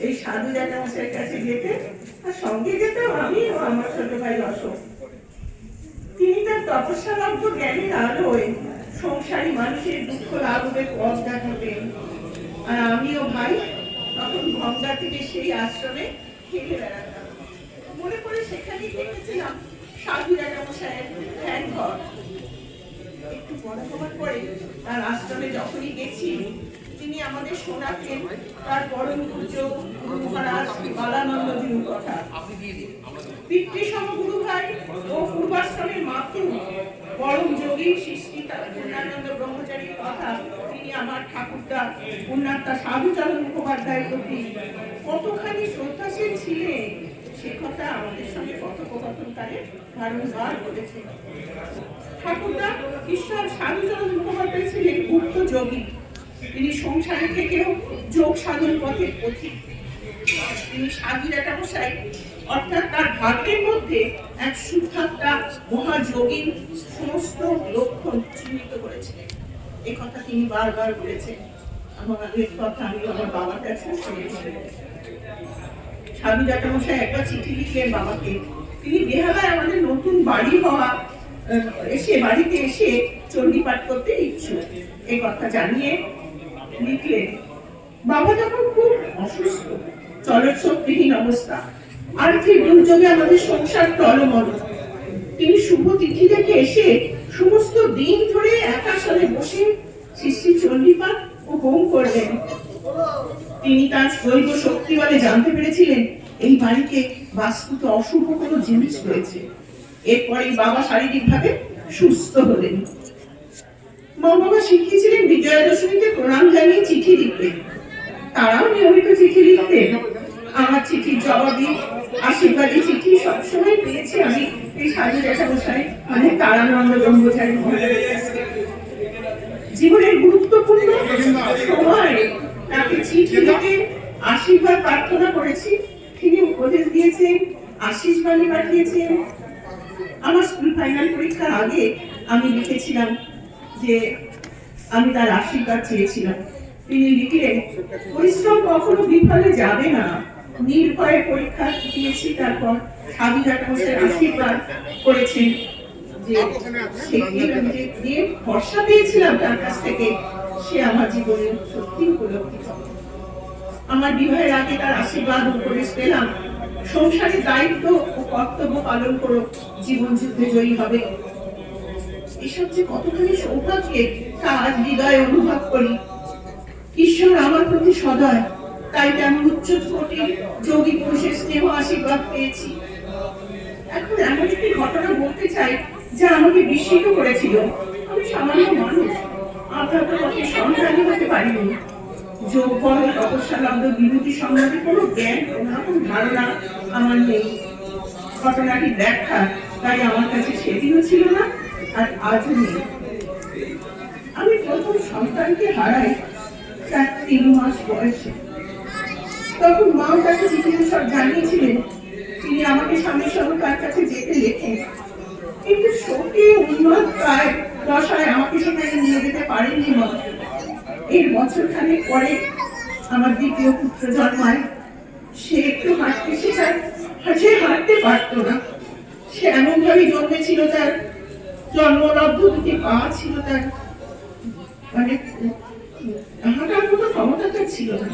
এই সাধু জ্যাঠামশাইয়ের কাছে যেতেন, আর সঙ্গে যেতাম আমি ও আমার ছোট ভাই অশোক। তিনি তার তপস্যালব্ধ জ্ঞানের আলোয় সংসারী মানুষের দুঃখ লাঘবের পথ দেখাতেন, আর আমিও ভাই তখন গঙ্গা থেকে সেই আশ্রমে খেলে বেড়াতাম। মনে করে সেখানেই দেখেছিলাম সাধু জ্যাঠামশাইয়ের ধ্যান ঘর। একটু বড় হবার পরে তার আশ্রমে যখনই গেছি, তিনি আমাদের শোনাতেন তার পরম পূজ্য গুরু মহারাজ বালানন্দজির কথা। পিতৃসম গুরু ভাই ও পূর্বাশ্রমের মাতৃ পরম যোগী সৃষ্টি পূর্ণানন্দ ব্রহ্মচারীর কথা তিনি আমার ঠাকুরদা পুণ্যাত্মা সাধুচরণ মুখোপাধ্যায়ের প্রতি কতখানি শ্রদ্ধাশীল ছিলেন, সে কথা আমাদের সঙ্গে কথোপকথনকালে বারংবার বলেছে। ঠাকুরদা ঈশ্বর সাধুচরণ মুখোপাধ্যায় ছিলেন গুপ্ত যোগী। তিনি সংসারে থেকেও যোগ সাধন পথের পথিক। তিনি সাধু জ্যাঠামশাই অর্থাৎ তার ভাগ্যের মধ্যে এক সুখাত্মা মহাযোগীর সমস্ত লক্ষণ চিহ্নিত করেছিলেন। এ কথা তিনি বারবার বলেছেন। আমাদের কথা আমি আমার বাবার কাছে শুনেছি। সাধু জ্যাঠামশাই একবার চিঠি লিখলেন বাবাকে। তিনি বেহালায় আমাদের নতুন বাড়ি হওয়া বাড়িতে এসে চণ্ডীপাঠ করতে ইচ্ছুক, এই কথা জানিয়ে লিখলেন। বাবা যখন খুব অসুস্থ, চলৎশক্তিহীন অবস্থা, আর্থিক দুর্যোগে আমাদের সংসার টলমল, তিনি শুভ তিথি দেখে এসে সমস্ত দিন ধরে একাসনে বসে শ্রী শ্রী চণ্ডীপাঠ ও হোম করলেন। তিনি তার দৈব শক্তি বলে জানতে পেরেছিলেন এই বাড়িতে বাস্তুত অশুভ কোনো জিনিস রয়েছে। এরপরে বাবা শারীরিকভাবে সুস্থ হলেন। মা বাবা শিখিয়েছিলেন বিজয়া দশমীতে প্রণাম জানিয়ে চিঠি লিখতে। তারাও নিয়মিত চিঠি লিখতেন। আমার চিঠির জবাবই আশীর্বাদী চিঠি সবসময় পেয়েছি আমি এই সাধু জ্যাঠামশাই মানে তারানন্দ ব্রহ্মচারী মহারাজের কাছ থেকে। জীবনের গুরুত্বপূর্ণ সময় তাকে চিঠি লিখে আশীর্বাদ প্রার্থনা করেছি, তিনি উপদেশ দিয়েছেন, আশীষ বাণী পাঠিয়েছেন। আমার স্কুল ফাইনাল পরীক্ষার আগে আমি লিখেছিলাম যে আমি তার আশীর্বাদ চেয়েছিলাম। তিনি লিখলেন, পরিশ্রম কখনো বিফলে যাবে না, নির্ভয়ে পরীক্ষা দিয়েছি। তারপর সাধু জ্যাঠামশাই আশীর্বাদ করেছেন যে যে ভরসা পেয়েছিলাম তার কাছ থেকে, সে আমার জীবনে সত্যি উপলব্ধি হবে। আমার বিবাহের আগে তার আশীর্বাদ উপদেশ পেলাম, সংসারের দায়িত্ব ও কর্তব্য পালন করো, জীবন যুদ্ধে জয়ী হবে। এসব যে কতখানি সৌভাগ্যে তা আজ হৃদয়ে অনুভব করি। ঈশ্বর আমার প্রতি সদয়, তাই তেমন উচ্চ কোটির যোগী পুরুষের স্নেহ আশীর্বাদ পেয়েছি। এখন এমন একটি ঘটনা বলতে চাই যা আমাকে বিস্মিত করেছিল। আমি সামান্য মানুষ, আধ্যাত্ম পথে সন্তানই হতে পারিনি। যোগ বল তপস্যা লব্ধ বিভূতি সম্বন্ধে কোনো জ্ঞান, কোনো ধারণা আমার নেই। ঘটনাটি ব্যাখ্যা তাই আমার কাছে সেদিনও ছিল না, আর আজও নেই। আমি প্রথম সন্তানকে হারাই তার 3 মাস বয়সে। তখন মা তাকে চিঠিতে সব জানিয়েছিলেন, তিনি আমাকে স্বামী সহ তার কাছে যেতে লেখেন। কিন্তু শোকে উন্মাদ প্রায় দশায় আমাকে সেখানে নিয়ে যেতে পারেননি মা। এর বছর খানেক পরে আমার দ্বিতীয় পুত্র জন্মায়। সে একটু হাঁটতে শেখায়, সে হাঁটতে পারতো না। সে এমন ভাবে জন্মেছিল, তার জন্মলব্ধ 2টি পা ছিল, তার মানে হাঁটার কোনো ক্ষমতা তার ছিল না।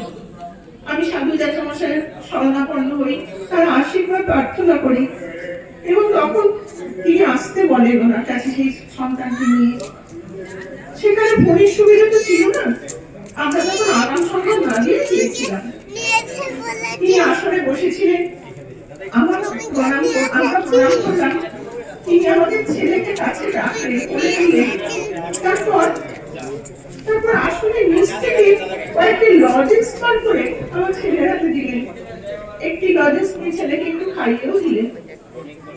আমি সাধু জ্যাঠামশাইয়ের শরণাপন্ন হই, তার আশীর্বাদ প্রার্থনা করি, এবং তখন তিনি আসতে বলেন ওনার কাছে সেই সন্তানকে নিয়ে। সেখানে ফোনের সুবিধা তো ছিল না, আমরা তখন আরাম সম্মান না দিয়ে গিয়েছিলাম। তিনি আসরে বসেছিলেন, আমরা প্রণাম করলাম। তিনি আমাদের ছেলেকে কাছে রাখলেন, কোলে নিলেন। তারপর আসলে নিচ থেকে কয়েকটি লজেন্স বার করে আমার ছেলের হাতে দিলেন। একটি লজেন্স নিয়ে ছেলেকে একটু খাইয়েও দিলেন।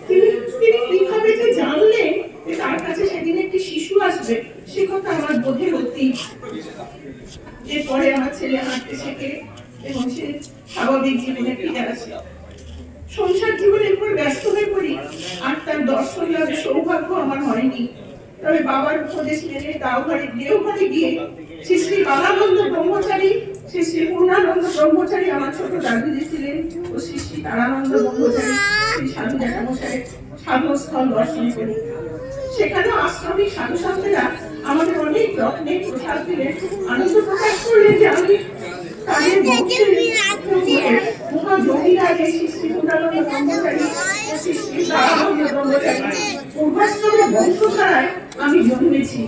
তিনি কিভাবে যে জানলেন যে তার কাছে সেদিন একটি শিশু আসবে, সে কথা আমার বোধে অতীত। এরপরে আমার ছেলে হাঁটতে শেখে এবং সে স্বাভাবিক জীবনে ফিরে আসে। সংসার জীবনের উপর ব্যস্ত হয়ে পড়ি, আর তার দর্শন লাভের সৌভাগ্য আমার হয়নি। তবে বাবার উপদেশ মেনে দেওঘরে গিয়ে শ্রী শ্রী বালানন্দ ব্রহ্মচারী, শ্রী শ্রী পূর্ণানন্দ ব্রহ্মচারী আমার ছোট দাদুজি ছিলেন, ও শ্রী শ্রী তারানন্দ ব্রহ্মচারী শ্রী সাধু জ্যাঠামশাইয়ের সাধুস্থল দর্শন করি। সেখানেও আশ্রমিক সাধু সন্তেরা আমাদের অনেক যত্নে প্রসাদ দিলেন, আনন্দ প্রকাশ করলেন যে আমি তাদের বংশের মহাযোগীরা যে শ্রী শ্রী পূর্ণানন্দ ব্রহ্মচারী, শ্রী শ্রী তারানন্দ ব্রহ্মচারী পূর্বাশ্রমের বংশধারায় আমি জন্মেছি।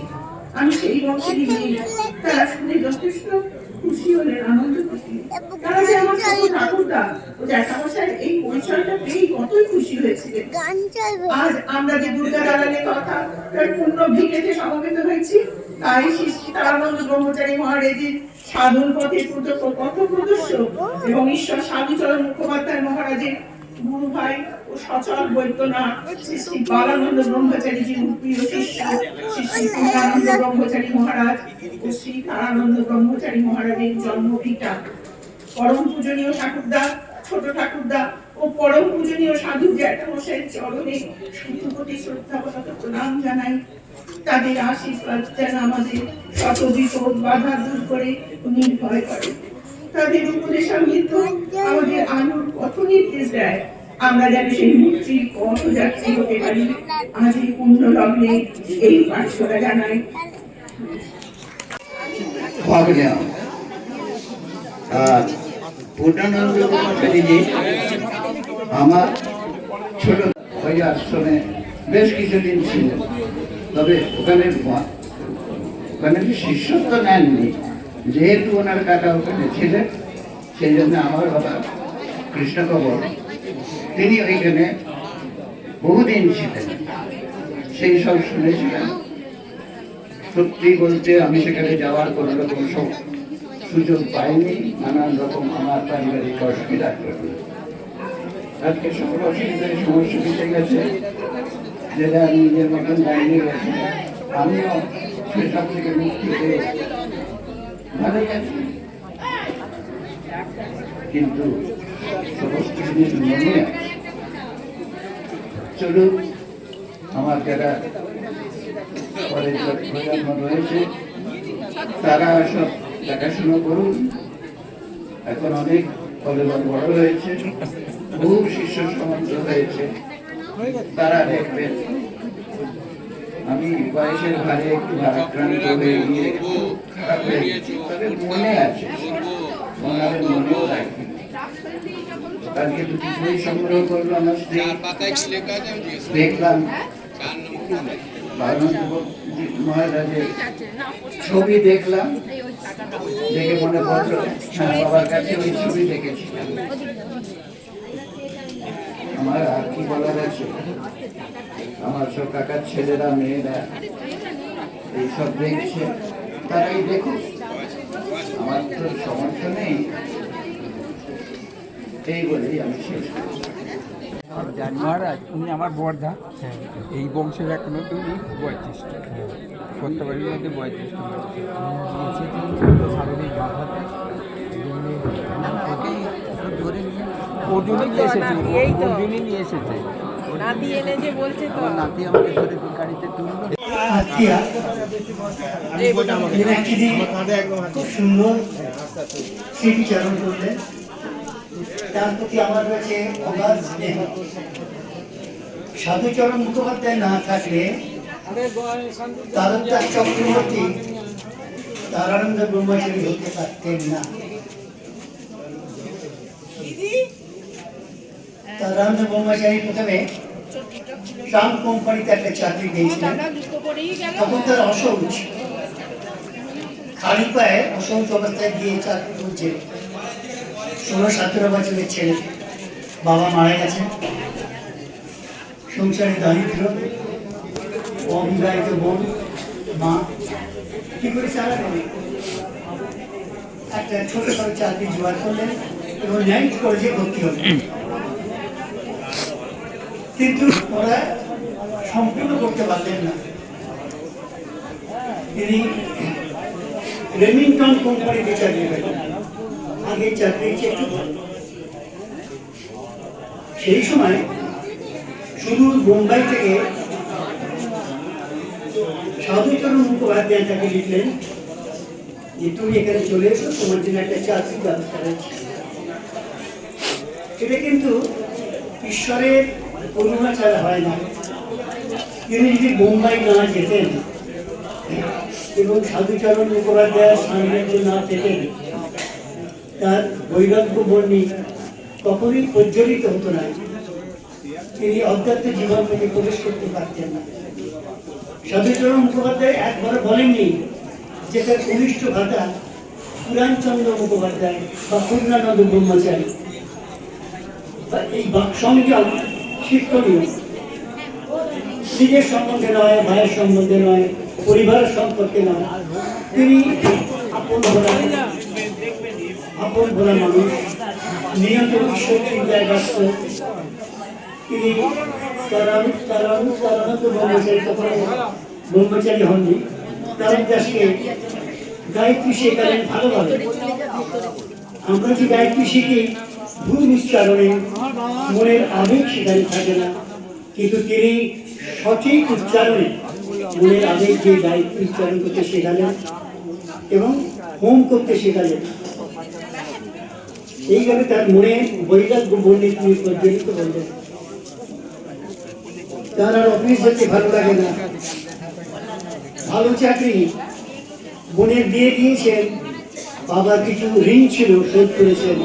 আমি সেই বংশেরই মেয়ে। তারা শুনে যথেষ্ট খুশি হলেন, আনন্দ পেলেন। তারা যে আমার ছোট ঠাকুরদা ও জ্যাঠামশাইয়ের এই পরিচয়টা পেয়ে কতই খুশি হয়েছিলেন। আজ আমরা যে দুর্গা দালানের কথা তার পূর্ণ ভিটেতে সমবেত হয়েছি, তাই শ্রী শ্রী তারানন্দ ব্রহ্মচারী মহারাজের সাধন পথের পথ প্রদর্শক এবং ঈশ্বর সাধুচরণ মুখোপাধ্যায় মহারাজের গুরু ভাই ও সচল বৈদ্যনাথ শ্রী শ্রী বালানন্দ ব্রহ্মচারীজির প্রিয় শিষ্য শ্রী শ্রী পূর্ণানন্দ ব্রহ্মচারী মহারাজ ও শ্রী তারানন্দ ব্রহ্মচারী মহারাজের জন্মভিটা। পরম পূজনীয় ঠাকুরদা, ছোট ঠাকুরদা ও পরম পূজনীয় সাধু জ্যাঠামশাইয়ের চরণে শতকোটি শ্রদ্ধাবনত প্রণাম জানাই। তাদের আশীর্বাদ যেন আমাদের শত বিপদ বাধা দূর করে নির্ভয় করে। তাদের উপদেশামৃত আমাদের আলোর পথ নির্দেশ দেয়, আমরা যেন সেই মুক্তির পথযাত্রী হতে পারি। আজ এই পুণ্য লগ্নে এই প্রার্থনা জানাই। পূর্ণানন্দ ব্রহ্মচারীজি আমার ছোট ওই আশ্রমে বেশ কিছুদিন ছিলেন। তবে ওখানে শিষ্যত্ব নেননি, যেহেতু ওনার কাকা ওখানে ছিলেন, সেই জন্য আমার বাবা কৃষ্ণকবর তিনি ওইখানে বহুদিন ছিলেন, সেই সব শুনেছিলেন। সত্যি বলতে আমি সেখানে যাওয়ার কোনো রকম সুযোগ পাইনি, নানান রকম আমার পারিবারিক অসুবিধার জন্য। আজকে সকল অসুবিধায় সমস্যা মিটে গেছে, যেটা আমি নিজের মতন দাঁড়িয়ে গেছি। আমিও সেসব থেকে মুক্তি পেয়ে ভালোই আছি। কিন্তু সমস্ত জিনিস মনে আছে। চলুন, আমার যারা পরের প্রজন্ম রয়েছে তারা সব দেখাশোনা করুন। এখন অনেক কলেবর বড় হয়েছে, বহু শিষ্য সমাজ হয়েছে, তারা দেখবেন। আমি বয়সের ভারে একটু ভারাক্রান্ত হয়ে গিয়ে একটু খারাপ হয়ে গেছি, তবে মনে আছে, ওনাদের মনেও রাখি। আজকে দুটি বই সংগ্রহ করলো আমার স্ত্রী, দেখলাম মহারাজের ছবি দেখলাম, দেখে মনে পড়লো হ্যাঁ বাবার কাছে ওই ছবি দেখেছিলাম। আমার আর কি বলার আছে, আমার সব কাকার ছেলেরা মেয়েরা এইসব দেখছে, তারাই দেখুক, আমার তো সমর্থ নেই। এই বলেই আমি শেষ করছি। মহারাজ উনি আমার বর্ধা, এই বংশের এখনো তুমি 35টা, সত্যবাড়ির মধ্যে 35টা অর্জুনই নিয়ে এসেছে, অর্জুনই নিয়ে এসেছে। নাতি এনে যে বলছে তো আমার নাতি আমাকে ধরে গাড়িতে তুললো। আত্মীয়া খুব সুন্দর স্মৃতিচারণ করলেন, তার প্রতি আমার কাছে অগাধ স্নেহ। সাধুচরণ মুখোপাধ্যায় না থাকলে তারকদাস চক্রবর্তী তারানন্দ ব্রহ্মচারী হতে পারতেন না। তারানন্দ ব্রহ্মচারী প্রথমে ট্রাম কোম্পানিতে একটা চাকরি পেয়েছিলেন, তখন তার অসৌচ, খালি পায়ে অসৌচ অবস্থায় গিয়ে চাকরি করছে। 16-17 বছরের ছেলে, বাবা মারা গেছেন, সংসারে দারিদ্র, অবিবাহিত বোন, মা, কি করে চালাবেন? একটা ছোটখাটো চাকরি জোগাড় করলেন এবং ন্যায় কলেজে ভর্তি হলেন, কিন্তু ওরা সম্পূর্ণ করতে পারলেন না। তিনি রেমিংটন কোম্পানিতে চাকরি পেলেন, আগে চাকরি একটু ভালো। সেই সময় শুধু মুম্বাই থেকে সাধুচরণ মুখোপাধ্যায় তাকে লিখলেন যে তুমি এখানে চলে এসো, তোমার জন্য একটা চাকরির ব্যবস্থা রয়েছে। এটা কিন্তু ঈশ্বরের করুণা ছাড়া হয় না। তিনি যদি মুম্বাই না যেতেন এবং সাধুচরণ মুখোপাধ্যায়ের সান্নিধ্য না পেতেন, তার বৈরাগ্য বর্ণী কখনই প্রজ্বলিত হতো না, তিনি অধ্যাত্ম জীবন থেকে প্রবেশ করতে পারতেন না। সাধুচরণ মুখোপাধ্যায় একবার বলেননি যে তার কনিষ্ঠ ভ্রাতা পুরাণচন্দ্র মুখোপাধ্যায় বা পূর্ণানন্দ ব্রহ্মচারী, এই সংযম শিক্ষণীয়, নিজের সম্বন্ধে নয়, ভাইয়ের সম্বন্ধে নয়, পরিবারের সম্পর্কে নয়। তিনি আপন ভোলা মানুষ, নিয়ত ঈশ্বর চিন্তায় ব্যস্ত। তিনি তারানন্দ ব্রহ্মচারী তখন ব্রহ্মচারী হননি, তারকদাসকে গায়ত্রী শেখালেন ভালোভাবে। আমরা যে গায়ত্রী শিখি ভুল উচ্চারণে, মনের আবেগ সেখানে থাকে না, কিন্তু তিনি সঠিক উচ্চারণে মনের আবেগ যে গায়ত্রী উচ্চারণ করতে শেখালেন এবং হোম করতে শেখালেন। এইভাবে তার মনে বৈরাগ্য বর্ণে তিনি প্রজ্বলিত করলেন। তার আর অফিস যেতে ভালো লাগে না, ভালো চাকরি, বোনের বিয়ে দিয়েছেন, বাবার কিছু ঋণ ছিল শোধ করেছেন,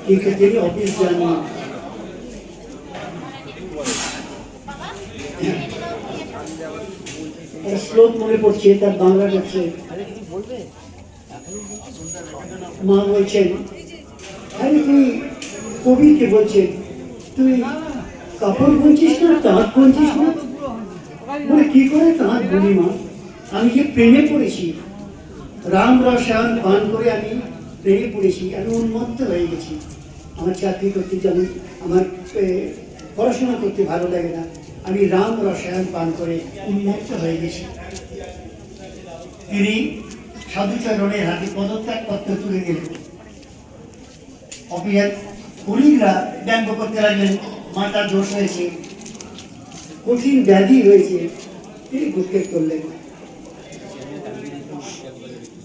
কিন্তু তিনি অফিস যাননি। শ্লোক মনে পড়ছে, তার বাংলা করছে। মা বলছেন, আরে তুই কবিকে বলছেন, তুই কাপড় বুনছিস না, তাঁত বুনছিস না? বলে কি করে তাঁত বুনি মা? আমি যে প্রেমে পড়েছি, রাম রসায়ন পান করে আমি প্রেমে পড়েছি, আমি উন্মত্ত হয়ে গেছি। আমার চাকরি করতে যেমন আমার পড়াশোনা করতে ভালো লাগে না, আমি রাম রসায়ন পান করে উন্মত্ত হয়ে গেছি। তিনি সাধুচরণের হাতে পদত্যাগ পত্র তুলে দিলেন। অফিসের কলিগরা ব্যঙ্গ করতে লাগলেন, মাথার দোষ হয়েছে, কঠিন ব্যাধি হয়েছে। তিনি ভ্রুক্ষেপ করলেন।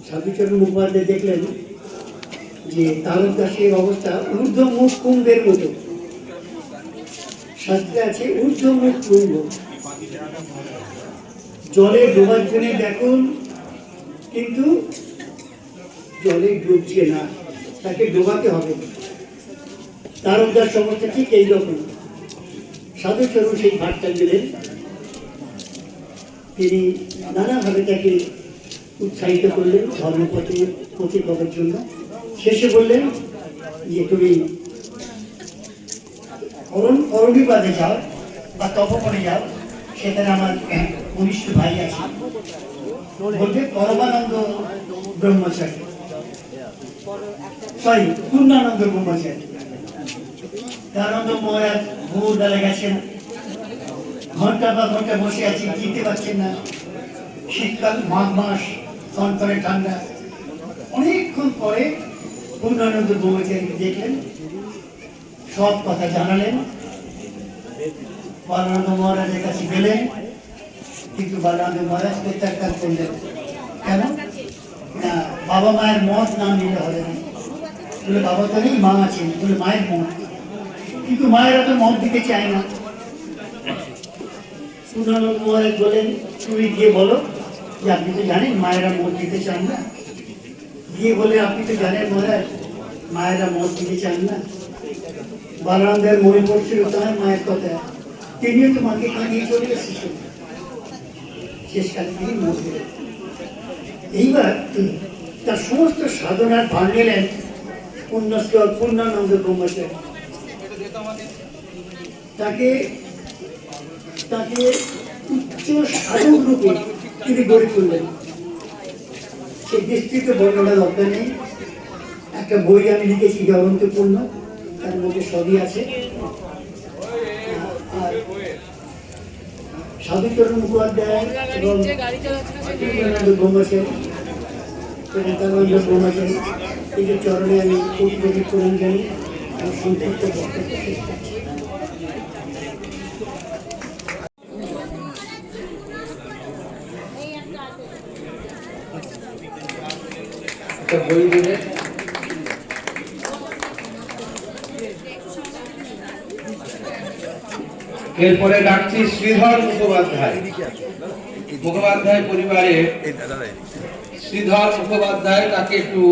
সাধুচরণ মুখোপাধ্যায় দেখলেন যে তারকদাসের অবস্থা ঊর্ধ্বমুখ কুম্ভের মতো। শাস্ত্রে আছে ঊর্ধ্বমুখ কুম্ভ, জলে ডোবার জন্য দেখুন কিন্তু জলে ডুবছে না, তাকে ডোবাতে হবে। তারকদাস অবস্থা ঠিক এইরকম। সাধুচরণ সেই ভাটটা দিলেন, তিনি নানাভাবে তাকে উৎসাহিত করলেন ধর্মপথে পথিক হবার জন্য। শেষে বললেন যে তুমি অরণ্যবাদে যাও বা তপবনে যাও, সেখানে আমার কনিষ্ঠ ভাই আছে, বলবে পরমানন্দ ব্রহ্মচারী, পূর্ণানন্দ ব্রহ্মচারী। আনন্দ মহারাজ ভোরবেলা গেছেন, ঘন্টা বা ঘন্টা বসে আছি, জিতে পারছেন না। শীতকাল, মাঘ মাস, কনকনে ঠান্ডা। অনেকক্ষণ পরে পূর্ণানন্দ ব্রহ্মচারীকে দেখলেন, সব কথা জানালেন। বালানন্দ মহারাজের কাছে গেলেন, কিন্তু বালানন্দ মহারাজ প্রত্যাখ্যান করলেন। কেন না, বাবা মায়ের মত নাম নিতে হবে না। বলে বাবা তো নেই, মা আছেন, বলে মায়ের মত, কিন্তু মায়েরা তো মত দিতে চায় না। পূর্ণানন্দ মহারাজ বলেন, তুমি গিয়ে বলো যে আপনি তো জানেন মায়েরা মত দিতে চান না। গিয়ে বলে, আপনি তো জানেন মহারাজ মায়েরা মত দিতে চান না। বালানন্দের মনে পড়ছিল তার মায়ের কথা, তিনিও তো মাকে কাঁদিয়ে চলে এসেছেন। শেষকালে তিনি মত দিলেন। এইবার তার সমস্ত সাধনার ভার নিলেন পুণ্যস্থল পূর্ণানন্দ ব্রহ্মচারী। তাকে তাকে উচ্চ সাধক রূপে তিনি গড়ে তুললেন। সে বিস্তৃত বর্ণনা দরকার নেই, একটা বই আমি লিখেছি জগন্তপূর্ণ, তার মধ্যে সবই আছে। আর সাধুচরণ মুখোপাধ্যায় এবং ব্রহ্মচারী, প্রেমানন্দ ব্রহ্মচারী, এদের চরণে আমি কোটি কোটি প্রণাম জানি। আমার সংক্ষিপ্ত বক্তব্য শেষ করছি। বই দেবে। এরপরে ডাকছি শ্রীধর মুখোপাধ্যায়। মুখোপাধ্যায় পরিবারের শ্রীধর মুখোপাধ্যায়, তাকে একটু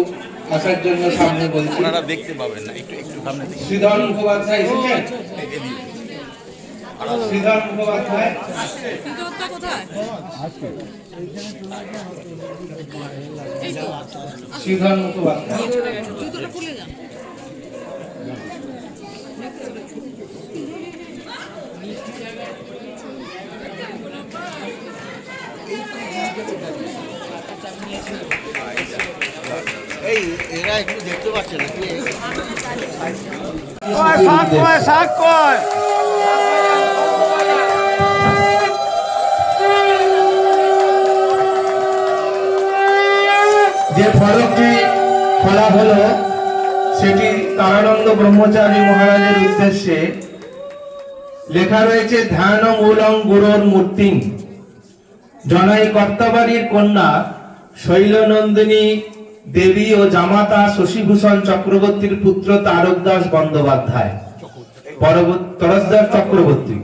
আসার জন্য সামনে বলছি। আপনারা দেখতে পাবেন না, একটু একটু সামনে দিকে। শ্রীধর মুখোপাধ্যায় এসেছেন? শ্রীধর মুখোপাধ্যায় শ্রীধর মুখোপাধ্যায় এই এরা একটু দেখতে পাচ্ছেন নাকি? যে ফলকটি খোলা হলো সেটি তারানন্দ ব্রহ্মচারী মহারাজের উদ্দেশ্যে লেখা রয়েছে, ধ্যান মূলং গুরুর মূর্তি জনাই কর্তাবাড়ির কন্যা শৈলনন্দিনী দেবী ও জামাতা শশীভূষণ চক্রবর্তীর পুত্র তারকদাস বন্দ্যোপাধ্যায় তরসদাস চক্রবর্তী।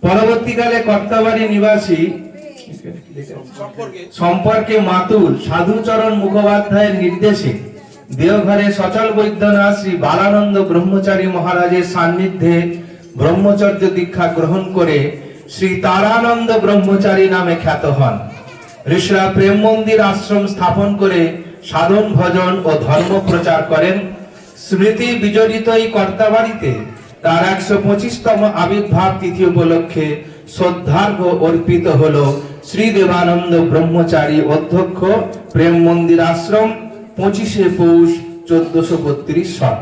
পরবর্তীকালে কর্তাবাড়ি নিবাসী সম্পর্কে মাতুল সাধুচরণ মুখোপাধ্যায়ের নির্দেশে দেওঘরে সচল বৈদ্যনাথ শ্রী বালানন্দ ব্রহ্মচারী মহারাজের সান্নিধ্যে ব্রহ্মচর্য দীক্ষা গ্রহণ করে শ্রী তারানন্দ ব্রহ্মচারী নামে খ্যাত হন। ঋষিরা প্রেম মন্দির আশ্রম স্থাপন করে সাধন ভজন ও ধর্ম প্রচার করেন। স্মৃতি বিজড়িত এই কর্তাবাড়িতে তার 125তম আবির্ভাব তিথি উপলক্ষে শ্রদ্ধার্ঘ অর্পিত হলো শ্রী দেবানন্দ ব্রহ্মচারী অধ্যক্ষ প্রেম মন্দির আশ্রম 25শে পৌষ 1432 সন।